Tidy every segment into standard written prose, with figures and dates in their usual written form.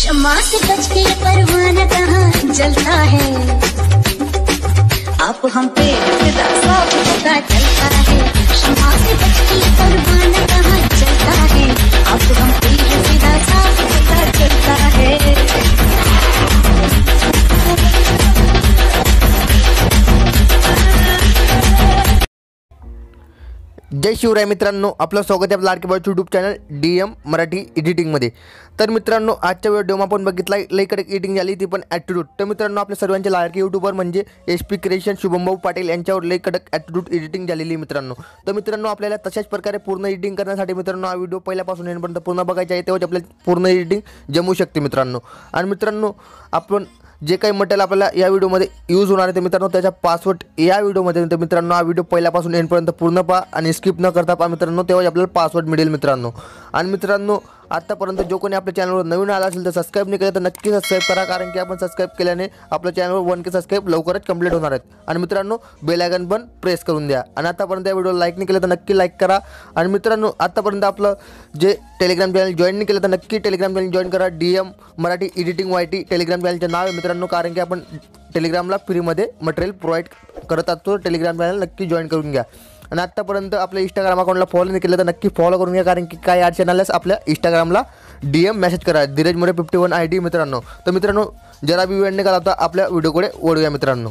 शम्मा से बच के परवाना कहाँ जलता है, आप हम पे फिदा सब पता चलता है। शम्मा से बच के परवाना कहाँ जलता है, आप हम पे फिदा सब पता चलता है। जय शिवराय मित्रांनो, आपलं स्वागत आहे आपल्या लाडके boy YouTube channel DM Marathi एडिटिंगमध्ये। तर मित्रांनो, आजच्या व्हिडिओमध्ये आपण बघितला लईकडे एडिटिंग झाली ती पण ॲटिट्यूड। तर मित्रांनो, आपल्या सर्वांचे लाडके यूट्यूबर म्हणजे SP क्रिएशन शुभम पाटील यांच्यावर लईकडे ॲटिट्यूड एडिटिंग झालेली मित्रांनो। तर मित्रांनो, आपल्याला तशाच प्रकारे पूर्ण एडिटिंग करण्यासाठी मित्रांनो हा व्हिडिओ पहिल्यापासून एंडपर्यंत पूर्ण बघायचा आहे, तेव्हाच आपल्याला पूर्ण एडिटिंग जमू शकते मित्रांनो। आणि मित्रांनो, आपण जे काही मटेरियल आपल्याला या व्हिडिओमध्ये यूज होणार आहे ते मित्रांनो त्याचा पासवर्ड या व्हिडिओमध्ये। तर मित्रांनो, हा व्हिडिओ पहिल्यापासून एंडपर्यंत पूर्ण पहा आणि स्किप न करता पहा मित्रांनो, तेव्हाच आपल्याला पासवर्ड मिळेल मित्रांनो। आणि मित्रांनो, आतापर्यंत जो कोणी आपल्या चॅनलवर नवीन आला असेल तर सबस्क्राइब नाही केलं तर नक्की सबस्क्राइब करा, कारण की आपण सबस्क्राइब केल्याने आपल्या चॅनलवर 1K सबस्क्राइब लवकरच कंप्लीट होणार आहेत। आणि मित्रांनो, बेल आयकॉन पण प्रेस करून द्या। आणि आतापर्यंत या व्हिडिओला लाईक नाही केलं तर नक्की लाईक करा। आणि मित्रांनो, आतापर्यंत आपलं जे टेलिग्राम चॅनल जॉईन नाही केलं तर नक्की टेलिग्राम चॅनल जॉईन करा। DM Marathi editing YT Telegram चॅनलचं नाव आहे मित्रांनो, कारण की आपण टेलिग्रामला फ्रीमध्ये मटेरियल प्रोव्हाइड करत असतो। टेलिग्राम चॅनल नक्की जॉईन करून घ्या। आणि आत्तापर्यंत आपल्या इंस्टाग्राम अकाउंटला फॉलो नाही केलं तर नक्की फॉलो करून घ्या, कारण की काय अडचण आल्यास आपल्या इंस्टाग्रामला DM मेसेज करा, धीरज मोरे 51 ID मित्रांनो। तर मित्रांनो, जरा बी वेळ निघाला होता आपल्या व्हिडिओकडे वळूया मित्रांनो।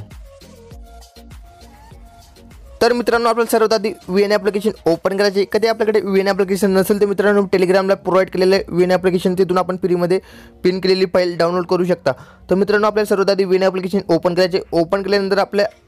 तर मित्रांनो, आपल्याला सर्वात आधी VN ॲप्लिकेशन ओपन करायचे। कधी आपल्याकडे VN ॲप्लिकेशन नसेल तर मित्रांनो, टेलिग्रामला प्रोव्हाइड केलेले VN ॲप्लिकेशन तिथून आपण फ्रीमध्ये पिन केलेली फाईल डाउनलोड करू शकता। तर मित्रांनो, आपल्याला सर्वात आधी VN ॲप्लिकेशन ओपन करायचे। ओपन केल्यानंतर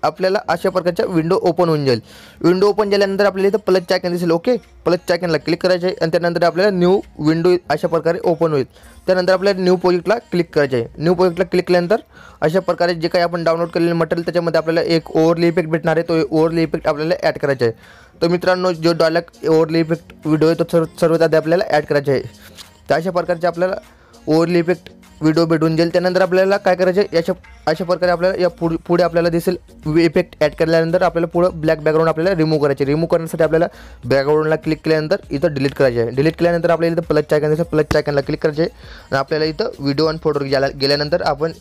आपल्याला अशा प्रकारच्या विंडो ओपन होऊन जाईल। विंडो ओपन झाल्यानंतर आपल्याला इथं प्लसचं आयकॉन दिसेल, ओके। प्लसच्या आयकॉनला क्लिक करायचे आणि त्यानंतर आपल्याला न्यू विंडो अशा प्रकारे ओपन होईल। त्यानंतर आपल्याला न्यू प्रोजेक्टला क्लिक करायचे आहे। न्यू प्रोजेक्टला क्लिक केल्यानंतर अशा प्रकारे जे काही आपण डाउनलोड केलेले मटेरियल त्याच्यामध्ये आपल्याला एक ओव्हरले इफेक्ट भेटणार आहे, तो ओव्हरले इफेक्ट आपल्याला ॲड करायचा आहे। तर मित्रांनो, जो डायलॉग ओव्हरले इफेक्ट व्हिडिओ आहे तो सर्वात आधी आपल्याला ॲड करायचा आहे। तर अशा प्रकारचे आपल्याला ओव्हरले इफेक्ट व्हिडिओ भेटून जाईल। त्यानंतर आपल्याला काय करायचे आहे, अशा प्रकारे आपल्याला या पुढे आपल्याला दिसेल इफेक्ट ॲड केल्यानंतर आपल्याला पुढं ब्लॅक बॅकग्राऊंड आपल्याला रिमूव्ह करायचे। रिमूव्ह करण्यासाठी आपल्याला बॅकग्राऊंडला क्लिक केल्यानंतर इथं डिलीट करायचे आहे। डिलीट केल्यानंतर आपल्याला इथं प्लसच्या आयकॉन दिसेल, प्लसच्या आयकॉनला क्लिक करायचे आणि आपल्याला इथं व्हिडिओ आणि फोटो गेल्यानंतर आपण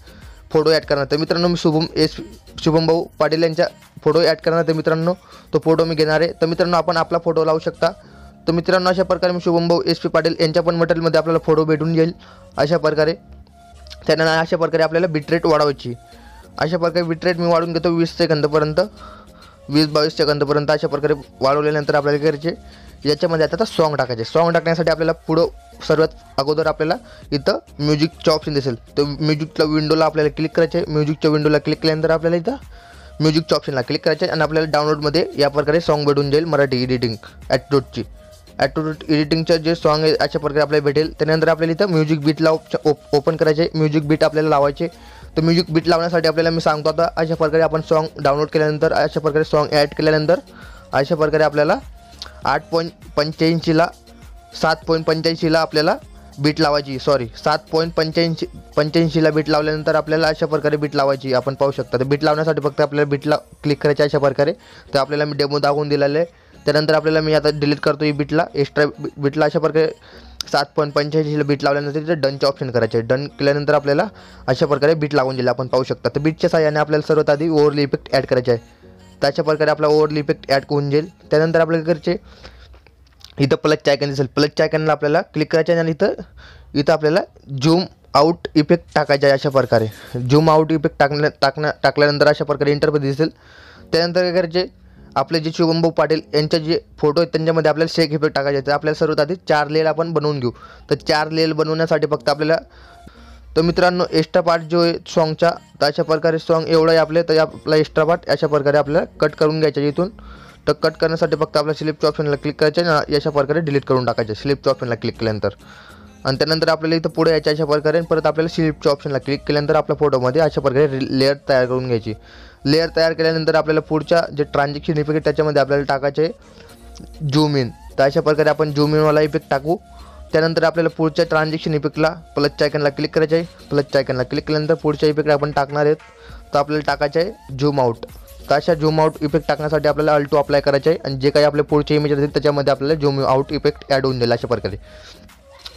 फोटो ॲड करणार। तर मित्रांनो, मी शुभम भाऊ पाटील यांच्या फोटो ॲड करणार। तर मित्रांनो, तो फोटो मी घेणार आहे। तर मित्रांनो, आपण आपला फोटो लावू शकता। तर मित्रांनो, अशा प्रकारे मी शुभम भाऊ SP पाटील यांच्या पण मटेरियलमध्ये आपल्याला फोटो भेटून जाईल अशा प्रकारे। त्यानंतर अशा प्रकारे आपल्याला बिटरेट वाढवायची। अशा प्रकारे बिटरेट मी वाढून घेतो 20 सेकंदपर्यंत, 20-22 सेकंदपर्यंत अशा प्रकारे वाढवल्यानंतर आपल्याला करायचे याच्यामध्ये आता सॉन्ग टाकायचे। सॉन्ग टाकण्यासाठी आपल्याला पुढं सर्वात अगोदर आपल्याला इथं म्युझिकचं ऑप्शन दिसेल, तर म्युझिकच्या विंडोला आपल्याला क्लिक करायचे। म्युझिकच्या विंडोला क्लिक केल्यानंतर आपल्याला इथं म्युझिकच्या ऑप्शनला क्लिक करायचे आणि आपल्याला डाउनलोडमध्ये या प्रकारे सॉन्ग भेटून जाईल मराठी एडिटिंग ॲटिट्यूडची। ॲटिट्यूड एडिटिंगचं जे सॉन्ग आहे अशा प्रकारे आपल्याला भेटेल। त्यानंतर आपल्याला इथं म्युझिक बीटला ओपन करायचे, म्युझिक बीट आपल्याला लावायचे। तर म्युझिक बीट लावण्यासाठी आपल्याला मी सांगतो आता, अशा प्रकारे आपण सॉन्ग डाउनलोड केल्यानंतर अशा प्रकारे सॉन्ग ॲड केल्यानंतर अशा प्रकारे आपल्याला 8.85ला 7.85ला आपल्याला बीट लावायची, 7.85ला बीट लावल्यानंतर आपल्याला अशा प्रकारे बीट लावायची आपण पाहू शकता। तर बीट लावण्यासाठी फक्त आपल्याला बीटला क्लिक करायचे अशा प्रकारे। तर आपल्याला मी डेमो दाखवून दिलेलं आहे। त्यानंतर आपल्याला मी आता डिलीट करतो ही बीटला, एक्स्ट्रा बीटला अशा प्रकारे 7.85ला बीट लावल्यानंतर तिथे डनचे ऑप्शन करायचे। डन केल्यानंतर आपल्याला अशा प्रकारे बीट लागून दिले आपण पाहू शकता। तर बीटच्या साहाय्याने आपल्याला सर्वात आधी ओव्हरले इफेक्ट ॲड करायचे आहे। तर अशा प्रकारे आपला ओव्हरले इफेक्ट ॲड होऊन जाईल। त्यानंतर आपल्याला करायचे इथं प्लसच्या आयकॉन दिसेल, प्लसच्या आयकॉनला आपल्याला क्लिक करायचे आणि इथं आपल्याला झूम आउट इफेक्ट टाकायचा आहे अशा प्रकारे। झूम आउट इफेक्ट टाकल्यानंतर अशा प्रकारे इंटरफेस दिसेल। त्यानंतर काय करायचे, आपले जे शुभम भाऊ पाटील यांचे जे फोटो आहेत त्यांच्यामध्ये आपल्याला शेक इफेक्ट टाकायचे। तर आपल्याला सर्वात आधी 4 लेयर आपण बनवून घेऊ। तर 4 लेयर बनवण्यासाठी फक्त आपल्याला, तर मित्रांनो, एक्स्ट्रा पार्ट जो आहे सॉन्गचा, तर अशा प्रकारे सॉन्ग एवढं आहे आपले, तर आपला एक्स्ट्रा पार्ट अशा प्रकारे आपल्याला कट करून घ्यायचा इथून। तर कट करण्यासाठी फक्त आपल्या स्लिपच्या ऑप्शनला क्लिक करायचे आणि अशा प्रकारे डिलीट करून टाकायचे स्लिपच्या ऑप्शनला क्लिक केल्यानंतर। आणि त्यानंतर आपल्याला इथं पुढे यायच्या अशा प्रकारे परत आपल्याला स्लिपच्या ऑप्शनला क्लिक केल्यानंतर आपल्या फोटोमध्ये अशा प्रकारे लेअर तयार करून घ्यायची। लेअर तयार केल्यानंतर आपल्याला पुढच्या जे ट्रान्झॅक्शन इफेक्ट त्याच्यामध्ये आपल्याला टाकायचे झूम इन। तर अशा प्रकारे आपण झूम इनवाला इफेक्ट टाकू। त्यानंतर आपल्याला पुढच्या ट्रान्झॅक्शन इफेक्टला प्लसच्या आयकॉनला क्लिक करायचे आहे। प्लसच्या आयकॉनला क्लिक केल्यानंतर पुढच्या इफेक्ट आपण टाकणार आहेत, तर आपल्याला टाकायचे आहे झूम आउट। तर अशा झूम आउट इफेक्ट टाकण्यासाठी आपल्याला अल्टो अप्लाय करायचे आहे आणि जे काही आपले पुढचे इमेज असतील त्याच्यामध्ये आपल्याला झूम आउट इफेक्ट ॲड होऊन जाईल अशा प्रकारे।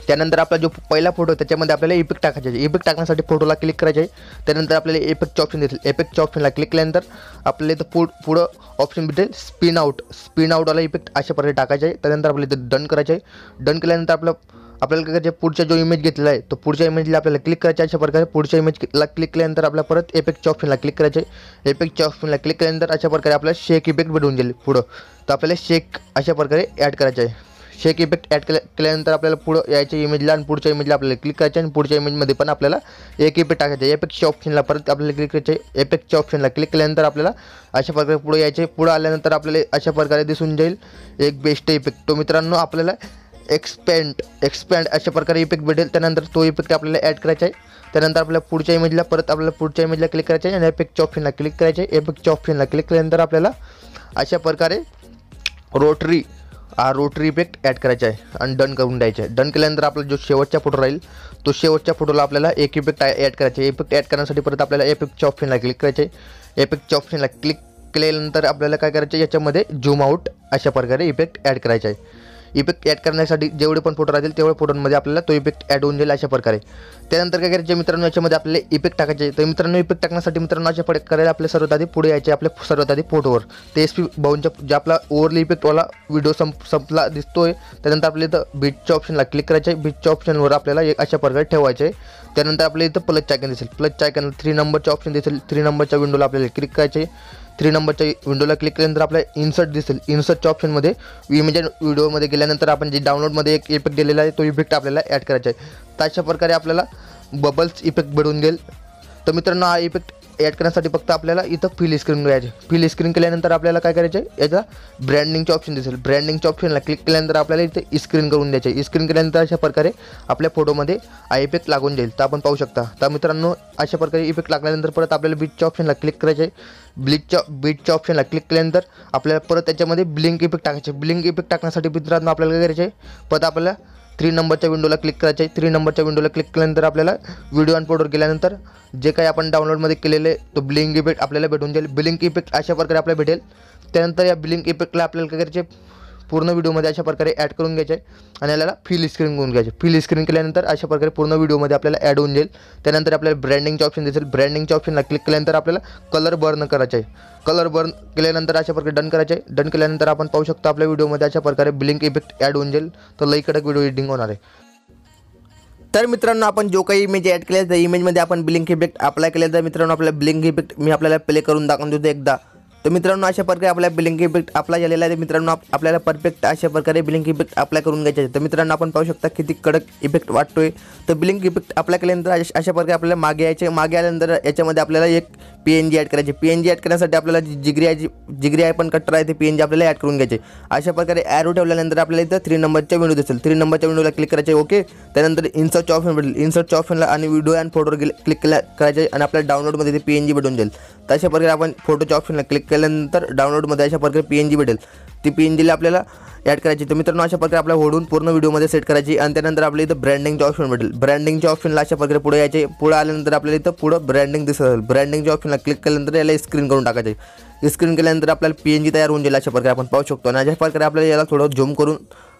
त्यानंतर आपला जो पहिला फोटो त्याच्यामध्ये आपल्याला इफेक्ट टाकायचे आहे. इफेक्ट टाकण्यासाठी फोटोला क्लिक करायचे आहे. त्यानंतर आपल्याला इफेक्टचे ऑप्शन दिसेल. इफेक्टच्या ऑप्शनला क्लिक केल्यानंतर आपल्याला इथं पुढं ऑप्शन भेटेल स्पिन आउटवाला इफेक्ट अशा प्रकारे टाकायचे आहे. त्यानंतर आपल्याला इथं डन करायचे आहे. डन केल्यानंतर आपल्याला काय करायचं, पुढचा जो इमेज घेतलेला आहे तो पुढच्या इमेजला आपल्याला क्लिक करायचा अशा प्रकारे. पुढच्या इमेजला क्लिक केल्यानंतर आपल्याला परत इफेक्टच्या ऑप्शनला क्लिक करायचे आहे. इफेक्टच्या ऑप्शनला क्लिक केल्यानंतर अशा प्रकारे आपल्याला शेक इफेक्ट भेटून जाईल पुढं. तर आपल्याला शेक अशा प्रकारे ॲड करायचं आहे. शेक इफेक्ट ॲड केल्यानंतर आपल्याला पुढं यायच्या इमेजला आणि पुढच्या इमेजला आपल्याला क्लिक करायचं आहे. आणि पुढच्या इमेजमध्ये पण आपल्याला एक इफेक्ट टाकायचं आहे. इफेक्टच्या ऑप्शनला परत आपल्याला क्लिक करायचं आहे. इफेक्टच्या ऑप्शनला क्लिक केल्यानंतर आपल्याला अशा प्रकारे पुढे यायचे. पुढं आल्यानंतर आपल्याला अशा प्रकारे दिसून जाईल एक बेस्ट इफेक्ट. तो मित्रांनो आपल्याला एक्सपॅन्ड अशा प्रकारे इफेक्ट भेटेल. त्यानंतर तो इफेक्ट आपल्याला ॲड करायचा आहे. त्यानंतर आपल्याला पुढच्या इमेजला क्लिक करायचं आहे आणि इफेक्टच्या ऑप्शनला क्लिक करायचे आहे. इफेक्टच्या ऑप्शनला क्लिक केल्यानंतर आपल्याला अशा प्रकारे रोटरी इफेक्ट ॲड करायचा आहे आणि डन करून द्यायचं आहे. डन केल्यानंतर आपला जो शेवटचा फोटो राहील तो शेवटच्या फोटोला आपल्याला एक इफेक्ट ॲड करायचे. इफेक्ट ॲड करण्यासाठी परत आपल्याला इफेक्टच्या ऑप्शनला क्लिक करायचे. इफेक्टच्या ऑप्शनला क्लिक केल्यानंतर आपल्याला काय करायचं, याच्यामध्ये झूम आउट अशा प्रकारे इफेक्ट ॲड करायचा आहे. इफेक्ट ॲड करण्यासाठी जेवढे पण फोटो राहतील तेवढ्या फोटोंमध्ये आपल्याला तो इफेक्ट ॲड होऊन जाईल अशा प्रकारे. त्यानंतर काय करायचे मित्रांनो, याच्यामध्ये आपल्याला इफेक्ट टाकायचे. तर मित्रांनो इफेक्ट टाकण्यासाठी मित्रांनो अशा प्रकारे आपल्या सर्वात आधी पुढे यायचे आपल्या सर्वात आधी फोटोवर. ते SP बाऊनच्या जे आपला ओव्हरली इफेक्टवाला व्हिडिओ संपला दिसतोय. त्यानंतर आपल्याला इथं बीटच्या ऑप्शनला क्लिक करायचे. बीटच्या ऑप्शनवर आपल्याला अशा प्रकारे ठेवायचे. त्यानंतर आपल्याला इथं प्लसचं आयकन दिसेल. प्लसच्या आयकनला 3 नंबरचे ऑप्शन दिसेल. 3 नंबरच्या विंडोला आपल्याला क्लिक करायचे. 3 नंबरच्या विंडोला क्लिक केल्यानंतर आपल्याला इन्सर्ट दिसेल. इन्सर्टच्या ऑप्शनमध्ये इमेज व्हिडिओमध्ये गेल्यानंतर आपण जे डाउनलोडमध्ये एक इफेक्ट दिलेला आहे तो इफेक्ट आपल्याला ॲड करायचा आहे. तर अशा प्रकारे आपल्याला बबल्स इफेक्ट भेटून देईल. तर मित्रांनो हा इफेक्ट ॲड करण्यासाठी फक्त आपल्याला इथं फिल स्क्रीन करायचे. फिल स्क्रीन केल्यानंतर आपल्याला काय करायचं आहे, याचा ब्रँडिंगचे ऑप्शन दिसेल. ब्रँडिंगच्या ऑप्शनला क्लिक केल्यानंतर आपल्याला इथे स्क्रीन करून द्यायचे. स्क्रीन केल्यानंतर अशा प्रकारे आपल्या फोटोमध्ये हा इफेक्ट लागून जाईल. तर आपण पाहू शकता. तर मित्रांनो अशा प्रकारे इफेक्ट लागल्यानंतर परत आपल्याला बीटच्या ऑप्शनला क्लिक करायचे. बीटच्या ऑप्शनला क्लिक केल्यानंतर आपल्याला परत त्याच्यामध्ये ब्लिंक इफेक्ट टाकायचे. ब्लिंक इफेक्ट टाकण्यासाठी मित्रांनो आपल्याला काय करायचे, परत आपल्याला 3 नंबरच्या विंडोला क्लिक करायचे. 3 नंबरच्या विंडोला क्लिक केल्यानंतर आपल्याला व्हिडिओ आणि फोटोवर गेल्यानंतर जे काही आपण डाउनलोडमध्ये केलेले तो ब्लिंक इफेक्ट आपल्याला भेटून जाईल. ब्लिंक इफेक्ट अशा प्रकारे आपल्याला भेटेल. त्यानंतर या ब्लिंक इफेक्टला आपल्याला काय करायचे, पूर्ण व्हिडिओमध्ये अशा प्रकारे ॲड करून घ्यायचे आणि याला फिल स्क्रीन करून घ्यायचे. फिल स्क्रीन केल्यानंतर अशा प्रकारे पूर्ण व्हिडिओमध्ये आपल्याला ॲड होऊन जाईल. त्यानंतर आपल्याला ब्रँडिंगचे ऑप्शन दिसेल. ब्रँडिंगच्या ऑप्शनला क्लिक केल्यानंतर आपल्याला कलर बर्न करायचे आहे. कलर बर्न केल्यानंतर अशा प्रकारे डन करायचे. डन केल्यानंतर आपण पाहू शकतो आपल्या व्हिडिओमध्ये अशा प्रकारे ब्लिंक इफेक्ट ॲड होऊन जाईल. तर लई कडक व्हिडिओ एडिटिंग होणार आहे. तर मित्रांनो आपण जो काही इमेज ॲड केले त्या इमेजमध्ये आपण ब्लिंक इफेक्ट अप्लाय केले. तर मित्रांनो आपल्याला ब्लिंक इफेक्ट मी आपल्याला प्ले करून दाखवून देतो एकदा. तर मित्रांनो अशा प्रकारे आपल्या ब्लिंक इफेक्ट अप्लाय झालेला आहे. मित्रांनो आपल्याला परफेक्ट अशा प्रकारे ब्लिंक इफेक्ट अप्लाय करून घ्यायचे आहे. तर मित्रांनो आपण पाहू शकता किती कडक इफेक्ट वाटतोय. तर ब्लिंक इफेक्ट अप्लाय केल्यानंतर अशा प्रकारे आपल्याला मागे यायचे. मागे आल्यानंतर याच्यामध्ये आपल्याला एक PNG ॲड करायची. PNG ॲड करण्यासाठी आपल्याला जिगरी आहे पण कट्टर आहे ते PNG आपल्याला ॲड करून घ्यायचे. अशा प्रकारे ॲरो ठेवल्यानंतर आपल्याला इथं 3 नंबरच्या विंडो दिसेल. 3 नंबरच्या विंडोला क्लिक करायचे. ओके. त्यानंतर इन्सर्टच्या ऑप्शन भेटेल. इन्सर्टच्या ऑप्शनला आणि व्हिडिओ आणि फोटोवर क्लिक करायचे आणि आपल्या डाउनलोडमध्ये ते PNG भेटून जाईल. तर अशा प्रकारे आपण फोटोच्या ऑप्शनला क्लिक केल्यानंतर डाउनलोडमध्ये अशा प्रकारे PNG भेटेल. ती PNGला आपल्याला ॲड करायची. तर मित्रांनो अशा प्रकारे आपल्याला ओढून पूर्ण व्हिडिओमध्ये सेट करायची. आणि त्यानंतर आपल्या इथं ब्रँडिंगचे ऑप्शन भेटेल. ब्रँडिंगच्या ऑप्शनला अशा प्रकारे पुढे यायचे. पुढे आल्यानंतर आपल्याला इथं पुढं ब्रँडिंग दिसत असेल. ब्रँडिंगच्या ऑप्शनला क्लिक केल्यानंतर याला स्क्रीन करून टाकायचे. स्क्रीन केल्यानंतर आपल्याला PNG तयार होऊन जाईल. अशा प्रकारे आपण पाहू शकतो. आणि अशा प्रकारे आपल्याला याला थोडं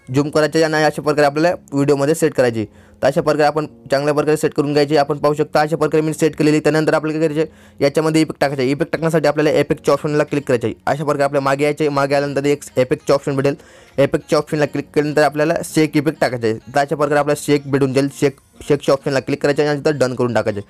झूम करायचे आणि अशा प्रकारे आपल्याला व्हिडिओमध्ये सेट करायची. तर अशा प्रकारे आपण चांगल्या प्रकारे सेट करून घ्यायची. आपण पाहू शकता अशा प्रकारे मी सेट केलेली. त्यानंतर आपल्याला काय करायचे, याच्यामध्ये इफेक्ट टाकायचे. इफेक्ट टाकण्यासाठी आपल्याला इफेक्टच्या ऑप्शनला क्लिक करायचे. अशा प्रकारे आपल्या मागे यायचे. मागे आल्यानंतर एक इफेक्टचे ऑप्शन भेटेल. इफेक्टच्या ऑप्शनला क्लिक केल्यानंतर आपल्याला शेक इफेक्ट टाकायचे. तर अशा प्रकारे आपल्याला शेक भेटून जाईल. शेकच्या ऑप्शनला क्लिक करायचे आणि तिथं डन करून टाकायचे.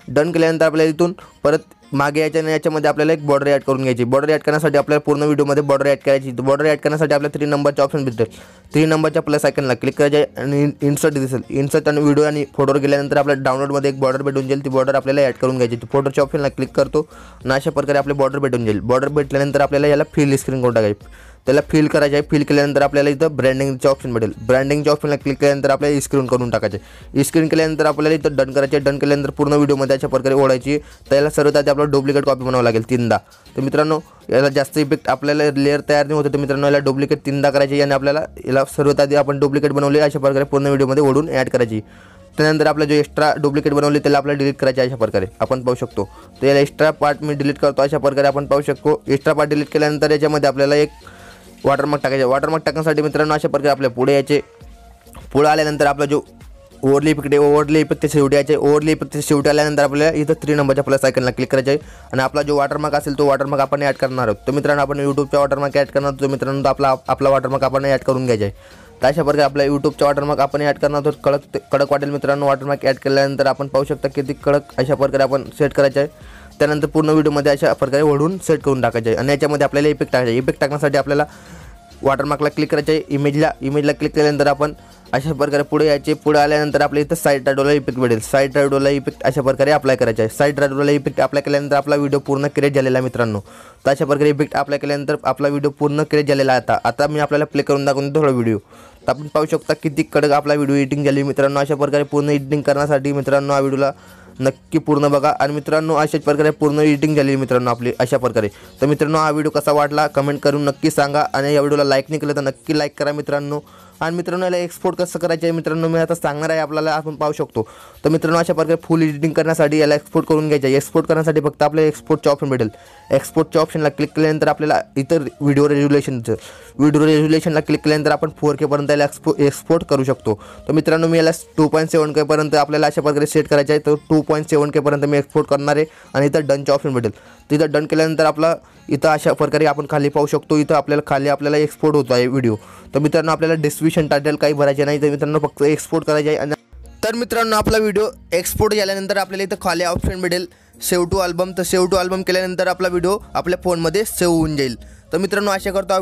डन केल्यानंतर आपल्याला इथून परत मागे यायच्या आणि याच्यामध्ये आपल्याला एक बॉर्डर ॲड करून घ्यायची. बॉर्डर ॲड करण्यासाठी आपल्याला पूर्ण व्हिडिओमध्ये बॉर्डर ॲड करायची. बॉर्डर ॲड करण्यासाठी आपल्याला 3 नंबरचा ऑप्शन भेटेल. 3 नंबरच्या प्लस आयकनला क्लिक करायचे आणि इन्सर्ट दिसेल. इन्सर्ट आणि व्हिडिओ आणि फोटोवर गेल्यानंतर आपल्या डाउनलोडमध्ये एक बॉर्डर भेटून जाईल. ती बॉर्डर आपल्याला ॲड करून घ्यायची. फोटोच्या ऑप्शनला क्लिक करतो आणि अशा प्रकारे आपले बॉर्डर भेटून जाईल. बॉर्डर भेटल्यानंतर आपल्याला याला फिल स्क्रीन करून टाकायची. त्याला फिल करायचे आहे. फिल केल्यानंतर आपल्याला इथं ब्रँडिंगचे ऑप्शन भेटेल. ब्रँडिंगच्या ऑप्शनला क्लिक केल्यानंतर आपल्याला स्क्रीन करून टाकायचे. स्क्रीन केल्यानंतर आपल्याला इथं डन करायचे. डन केल्यानंतर पूर्ण व्हिडिओमध्ये अशा प्रकारे ओढायची. त्याला सर्वात आधी आपल्याला डुप्लिकेट कॉपी बनावं लागेल 3दा. तर मित्रांनो याला जास्त इफेक्ट आपल्याला लेअर तयार नाही होतं. तर मित्रांनो याला डुप्लिकेट 3दा करायची आणि आपल्याला याला सर्वात आधी आपण डुप्लिकेट बनवले अशा प्रकारे पूर्ण व्हिडिओमध्ये ओढून ॲड करायची. त्यानंतर आपला जो एक्स्ट्रा डुप्लिकेट बनवले त्याला आपल्याला डिलीट करायचे अशा प्रकारे आपण पाहू शकतो. तर याला एक्स्ट्रा पार्ट मी डिलीट करतो. अशा प्रकारे आपण पाहू शकतो. एक्स्ट्रा पार्ट डिलीट केल्यानंतर याच्यामध्ये आपल्याला एक वॉटरमार्क टाकायचे. वॉटरमार्क टाकण्यासाठी मित्रांनो अशा प्रकारे आपल्या पुढे यायचे. पुढे आल्यानंतर आपला जो ओव्हरले इफेक्ट आहे, ओव्हरले इफेक्ट शेवटी यायचे. ओव्हरले इफेक्ट शेवटी आल्यानंतर आपल्याला इथं 3 नंबरच्या प्लस आयकनला क्लिक करायचं आहे आणि आपला जो वॉटरमार्क असेल तो वॉटरमार्क आपण ॲड करणार आहोत. तर मित्रांनो आपण यूट्यूबचा वॉटरमार्क ॲड करणार आहोत. मित्रांनो तो आपला वॉटरमार्क आपण ॲड करून घ्यायचा आहे. तर अशा प्रकारे आपल्या यूट्यूबचा वॉटरमार्क आपण ॲड करणार आहोत. कडक वाटेल मित्रांनो. वॉटरमार्क ॲड केल्यानंतर आपण पाहू शकता किती कडक अशा प्रकारे आपण सेट करायचं आहे. त्यानंतर पूर्ण व्हिडिओमध्ये अशा प्रकारे ओढून सेट करून टाकायचे आहे आणि याच्यामध्ये आपल्याला इफेक्ट टाकायचे. इफेक्ट टाकण्यासाठी आपल्याला वॉटरमार्कला क्लिक करायचे आहे. इमेजला क्लिक केल्यानंतर आपण अशा प्रकारे पुढे यायचे. पुढे आल्यानंतर आपल्या इथं साईड रायडोला इफेक्ट भेटेल. साईड रायडोला इफेक्ट अशा प्रकारे अप्लाय करायचा आहे. साईड रायडोला इफेक्ट अप्लाय केल्यानंतर आपला व्हिडिओ पूर्ण क्रिएट झालेला आहे मित्रांनो. तर अशा प्रकारे इफेक्ट अप्लाय केल्यानंतर आपला व्हिडिओ पूर्ण क्रिएट झालेला आहे. आता मी आपल्याला प्ले करून दाखवतो थोडा व्हिडिओ. तर आपण पाहू शकता किती कडक आपला व्हिडिओ एडिटिंग झाली मित्रांनो. अशा प्रकारे पूर्ण एडिटिंग करण्यासाठी मित्रांनो हा व्हिडिओला नक्की पूर्ण बघा. आणि मित्रांनो अशाच प्रकारे पूर्ण एडिटिंग झाली मित्रांनो आपली अशा प्रकारे. तर मित्रांनो हा व्हिडिओ कसा वाटला कमेंट करून नक्की सांगा आणि या व्हिडिओला लाईक नाही केलं तर नक्की लाईक करा मित्रांनो. आणि मित्रांनो याला एक्सपोर्ट कसं करायचं आहे मित्रांनो मी आता सांगणार आहे आपल्याला. आपण पाहू शकतो. तर मित्रांनो अशा प्रकारे फुल एडिटिंग करण्यासाठी याला एक्सपोर्ट करून घ्यायचं आहे. एक्सपोर्ट करण्यासाठी फक्त आपल्याला एक्सपोर्टचं ऑप्शन भेटेल. एक्सपोर्टच्या ऑप्शनला क्लिक केल्यानंतर आपल्याला इतर व्हिडिओ रेझोल्युशनला क्लिक केल्यानंतर आपण 4K पर्यंत याला एक्सपोर्ट करू शकतो. तर मित्रांनो मी याला 2.7K पर्यंत आपल्याला अशा प्रकारे सेट करायचं आहे. तर 2.7K पर्यंत मी एक्सपोर्ट करणार आहे आणि इथं डनचं ऑप्शन भेटेल. तिथं डन केल्यानंतर आपला इथं अशा प्रकारे आपण खाली पाहू शकतो. इथं आपल्याला एक्सपोर्ट होतो आहे व्हिडिओ. तर मित्रांनो आपल्याला डिस्क्रिप्शन टायटल काही भरायचे नाही. तर मित्रांनो फक्त एक्सपोर्ट करायचे आहे. तर मित्रांनो आपला व्हिडिओ एक्सपोर्ट झाल्यानंतर आपल्याला इथं खाली ऑप्शन भेटेल सेव्ह टू अल्बम. तर सेव्ह टू अल्बम केल्यानंतर आपला व्हिडिओ आपल्या फोनमध्ये सेव्ह होऊन जाईल. तर मित्रांनो आशा करतो हा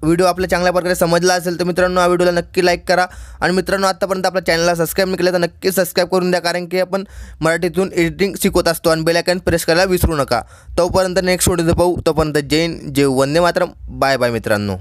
व्हिडिओ आपल्या चांगल्या प्रकारे समजला असेल. तर मित्रांनो हा व्हिडिओला नक्की लाईक करा आणि मित्रांनो आत्तापर्यंत आपल्या चॅनलला सबस्क्राईब नाही केलं तर नक्की सबस्क्राईब करून द्या. कारण की आपण मराठीतून एडिटिंग शिकवत असतो आणि बेल आयकॉन प्रेस करायला विसरू नका. तोपर्यंत नेक्स्ट व्हिडिओ पाहू. तोपर्यंत जय हिंद जय वंदे मातरम. बाय बाय मित्रांनो.